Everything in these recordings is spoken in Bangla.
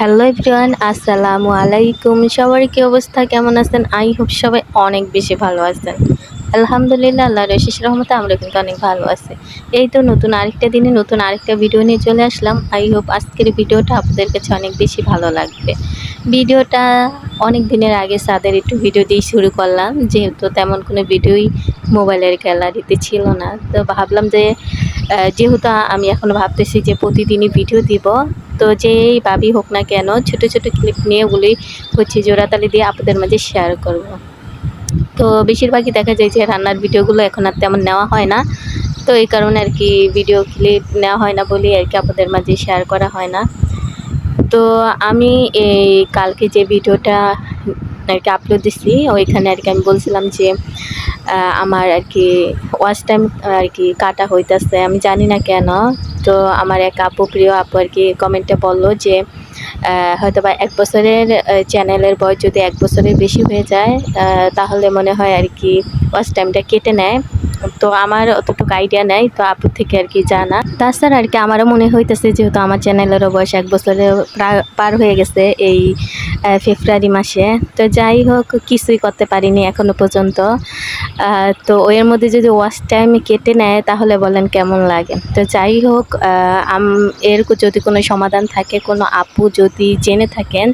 হ্যালো এভরিওয়ান, আসসালামু আলাইকুম। সবার কি অবস্থা, কেমন আছেন? আই হোপ সবাই অনেক বেশি ভালো আছেন। আলহামদুলিল্লাহ, আল্লাহর অশেষ রহমতে আমরা কিন্তু অনেক ভালো আছি। এই তো নতুন আরেকটা দিনে নতুন আরেকটা ভিডিও নিয়ে চলে আসলাম। আই হোপ আজকের ভিডিওটা আপনাদের কাছে অনেক বেশি ভালো লাগবে। ভিডিওটা অনেক দিনের আগে সাদের একটু ভিডিও দিয়ে শুরু করলাম, যেহেতু তেমন কোনো ভিডিওই মোবাইলের গ্যালারিতে ছিল না। তো ভাবলাম যে যেহেতু আমি এখন ভাবতেছি যে প্রতিদিনই ভিডিও দিব, তো যেই ভাবি হোক না কেন ছোট ছোট ক্লিপ নিয়ে ওগুলি হচ্ছে জোড়াতালি দিয়ে আপনাদের মাঝে শেয়ার করব। তো বেশিরভাগই দেখা যায় যে রান্নার ভিডিওগুলো এখন আর তেমন নেওয়া হয় না, তো এই কারণে আর কি ভিডিও ক্লিপ নেওয়া হয় না বলেই আর কি আপনাদের মাঝে শেয়ার করা হয় না। তো আমি এই কালকে যে ভিডিওটা আর কি আপলোড দিছি ওইখানে আর কি আমি বলছিলাম যে আমার আর কি ওয়াচ টাইম আর কি কাটা হইতেছে, আমি জানি না কেন। তো আমার এক আপু, প্রিয় আপু আর কি কমেন্টে বললো যে হয়তো বা 1 বছরের চ্যানেলের বয়স যদি 1 বছরের বেশি হয়ে যায় তাহলে মনে হয় আর কি ওয়াচ টাইমটা কেটে নেয়। তো আমার অতটুকু আইডিয়া নেই, তো আপুর থেকে আর কি জানা। তাছাড়া আর কি আমারও মনে হইতেছে যেহেতু আমার চ্যানেলেরও বয়স 1 বছরের পার হয়ে গেছে এই ফেব্রুয়ারি মাসে। তো যাই হোক, কিছুই করতে পারিনি এখনো পর্যন্ত। তো এর মধ্যে যদি ওয়াচ টাইম কেটে নেয় তাহলে বলেন কেমন লাগে। তো যাই হোক, এর যদি কোনো সমাধান থাকে, কোনো আপু যদি জেনে থাকেন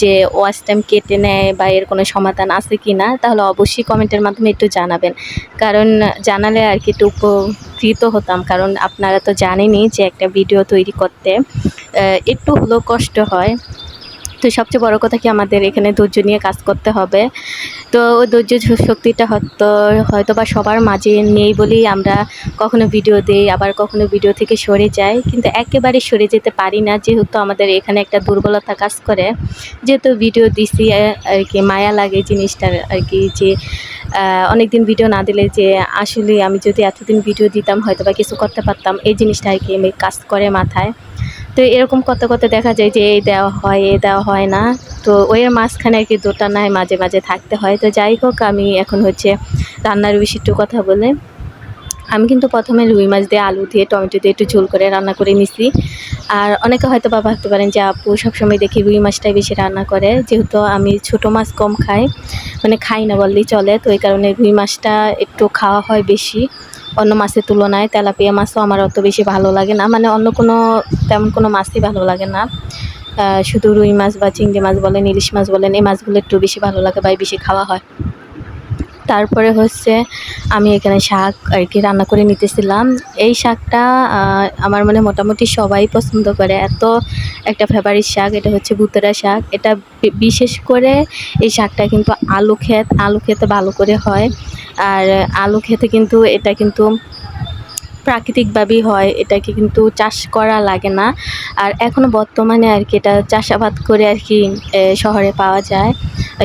যে ওয়াচ টাইম কেটে নেয় বা এর কোনো সমাধান আছে কি না, তাহলে অবশ্যই কমেন্টের মাধ্যমে একটু জানাবেন। কারণ জানালে আর কি একটু উপকৃত হতাম, কারণ আপনারা তো জানেনই যে একটা ভিডিও তৈরি করতে একটু হলেও কষ্ট হয়। তো সবচেয়ে বড় কথা কি, আমাদের এখানে ধৈর্য নিয়ে কাজ করতে হবে। তো ওই ধৈর্য শক্তিটা হয়তো বা সবার মাঝে নেই বলেই আমরা কখনো ভিডিও দিই, আবার কখনো ভিডিও থেকে সরে যাই, কিন্তু একেবারে সরে যেতে পারি না, যেহেতু আমাদের এখানে একটা দুর্বলতা কাজ করে। যেহেতু ভিডিও দিছি আর কি মায়া লাগে জিনিসটার আর কি, যে অনেক দিন ভিডিও না দিলে যে আসলে আমি যদি এতদিন ভিডিও দিতাম হয়তো বা কিছু করতে পারতাম, এই জিনিসটা আর কি আমি কাজ করে মাথায়। তো এরকম করতে করতে দেখা যায় যে এই দেওয়া হয়, এ দেওয়া হয় না। তো ওইয়ের মাঝখানে আর কি দোটানায় মাঝে মাঝে থাকতে হয়। তো যাই হোক, আমি এখন হচ্ছে রান্নার বিষয়ে একটু কথা বলে। আমি কিন্তু প্রথমে রুই মাছ দিয়ে আলু দিয়ে টমেটো দিয়ে একটু ঝোল করে রান্না করে নিছি। আর অনেকে হয়তো বা ভাবতে পারেন যে আপু সবসময় দেখি রুই মাছটাই বেশি রান্না করে, যেহেতু আমি ছোটো মাছ কম খাই, মানে খাই না বললেই চলে। তো এই কারণে রুই মাছটা একটু খাওয়া হয় বেশি অন্য মাছের তুলনায়। তেলাপিয়া মাছও আমার অত বেশি ভালো লাগে না, মানে অন্য কোনো তেমন কোনো মাছই ভালো লাগে না। শুধু রুই মাছ বা চিংড়ি মাছ বলেন, ইলিশ মাছ বলেন, এই মাছগুলো একটু বেশি ভালো লাগে বা বেশি খাওয়া হয়। তারপরে হচ্ছে আমি এখানে শাক আর কি রান্না করে নিতেছিলাম। এই শাকটা আমার মানে মোটামুটি সবাই পছন্দ করে, এত একটা ফেভারিট শাক। এটা হচ্ছে ভুতরা শাক। এটা বিশেষ করে এই শাকটা কিন্তু আলু খেতে ভালো করে হয়। আর আলু খেতে কিন্তু এটা কিন্তু প্রাকৃতিকভাবেই হয়, এটাকে কিন্তু চাষ করা লাগে না। আর এখনও বর্তমানে আর কি এটা চাষাবাদ করে আর কি শহরে পাওয়া যায়,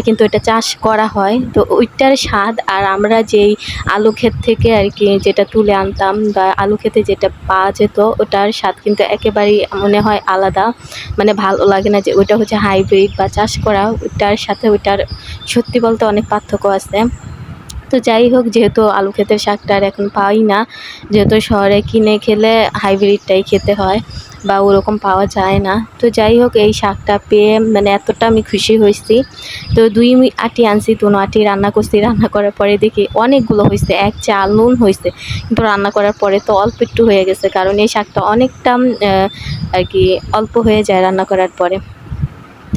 কিন্তু এটা চাষ করা হয়। তো ওইটার স্বাদ আর আমরা যেই আলু ক্ষেত থেকে আর কি যেটা তুলে আনতাম বা আলু খেতে যেটা পাওয়া যেত, ওটার স্বাদ কিন্তু একেবারেই মনে হয় আলাদা। মানে ভালো লাগে না, যে ওইটা হচ্ছে হাইব্রিড বা চাষ করা, ওইটার সাথে ওইটার সত্যি বলতে অনেক পার্থক্য আছে। তো যাই হোক, যেহেতু আলু ক্ষেতের শাকটা আর এখন পাই না, যেহেতু শহরে কিনে খেলে হাইব্রিডটাই খেতে হয় বা ওরকম পাওয়া যায় না। তো যাই হোক, এই শাকটা পেয়ে মানে এতটা আমি খুশি হয়েছি। তো 2 আঁটি আনছি, 2 আঁটি রান্না করছি। রান্না করার পরে দেখি অনেকগুলো হয়েছে, এক চাল নুন হয়েছে, কিন্তু রান্না করার পরে তো অল্প একটু হয়ে গেছে, কারণ এই শাকটা অনেকটা আর কি অল্প হয়ে যায় রান্না করার পরে।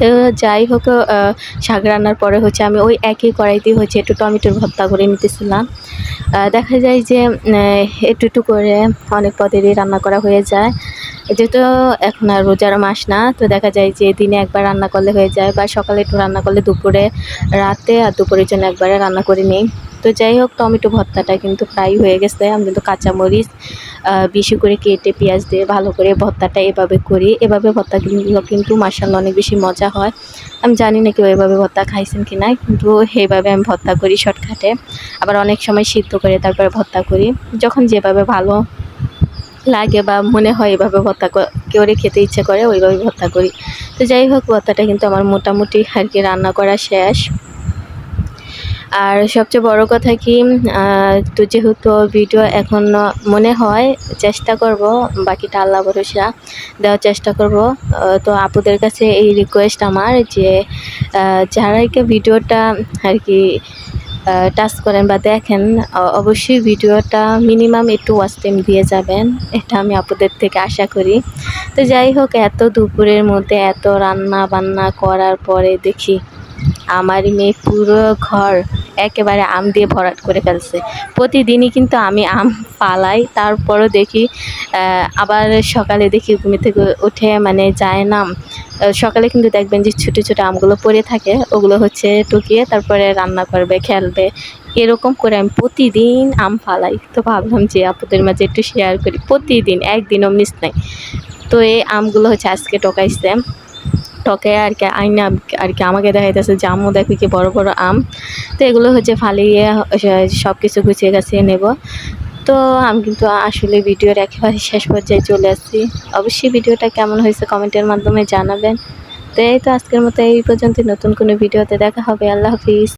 তো যাই হোক, শাক রান্নার পরে হচ্ছে আমি ওই একই কড়াইতেই হচ্ছে একটু টমেটোর ভর্তা করে নিতেছিলাম। দেখা যায় যে একটু একটু করে অনেক পদেরই রান্না করা হয়ে যায়। যেহেতু এখন আর রোজার মাস না, তো দেখা যায় যে দিনে একবার রান্না করলে হয়ে যায়, বা সকালে একটু রান্না করলে দুপুরে, রাতে আর দুপুরের জন্য একবারে রান্না করে নিই। তো যাই হোক, টমেটো ভর্তাটা কিন্তু প্রায় হয়ে গেছে। আমি কিন্তু কাঁচামরিচ বেশি করে কেটে পেঁয়াজ দিয়ে ভালো করে ভর্তাটা এভাবে করি। এভাবে ভর্তাগুলো কিন্তু মাশাআল্লাহ অনেক বেশি মজা হয়। আমি জানি না কেউ এভাবে ভর্তা খাইছেন কি না, কিন্তু এইভাবে আমি ভর্তা করি শর্টকাটে। আবার অনেক সময় সিদ্ধ করে তারপরে ভর্তা করি, যখন যেভাবে ভালো লাগে বা মনে হয় এভাবে ভর্তা করে খেতে ইচ্ছে করে ওইভাবে ভর্তা করি। তো যাই হোক, ভর্তাটা কিন্তু আমার মোটামুটি আর কি রান্না করা শেষ। আর সবচেয়ে বড় কথা কি, তো যেহেতু ভিডিও এখন মনে হয় চেষ্টা করব, বাকিটা আল্লাহ ভরসা, দেওয়ার চেষ্টা করব। তো আপুদের কাছে এই রিকোয়েস্ট আমার যে যারাই ভিডিওটা আর কি টাচ করেন বা দেখেন, অবশ্যই ভিডিওটা মিনিমাম একটু ওয়াচ টাইম দিয়ে যাবেন, এটা আমি আপুদের থেকে আশা করি। তো যাই হোক, এত দুপুরের মধ্যে এত রান্না বান্না করার পরে দেখি আমার মেয়ে পুরো ঘর একেবারে আম দিয়ে ভরাট করে ফেলছে। প্রতিদিনই কিন্তু আমি আম ফালাই, তারপরও দেখি আবার সকালে দেখি ঘুম থেকে উঠে মানে যায় না, সকালে কিন্তু দেখবেন যে ছোটো ছোটো আমগুলো পড়ে থাকে, ওগুলো হচ্ছে টুকিয়ে তারপরে রান্না করবে, খেলবে, এরকম করে আমি প্রতিদিন আম ফালাই। তো ভাবলাম যে আপুদের মাঝে একটু শেয়ার করি, প্রতিদিন একদিনও মিস নাই। তো এই আমগুলো হচ্ছে আজকে টকাইছে, টকে আর কি আইনা আর কি আমাকে দেখাইতেছে যে আম্মু দেখো কি বড় বড় আম। তো এগুলো হচ্ছে ফালিয়ে সব কিছু গুছিয়ে গাছিয়ে নেব। তো আমি কিন্তু আসলে ভিডিওর একেবারে শেষ পর্যায়ে চলে আসছি। অবশ্যই ভিডিওটা কেমন হয়েছে কমেন্টের মাধ্যমে জানাবেন। তো এই তো আজকের মতো এই পর্যন্ত, নতুন কোনো ভিডিওতে দেখা হবে। আল্লাহ হাফিজ।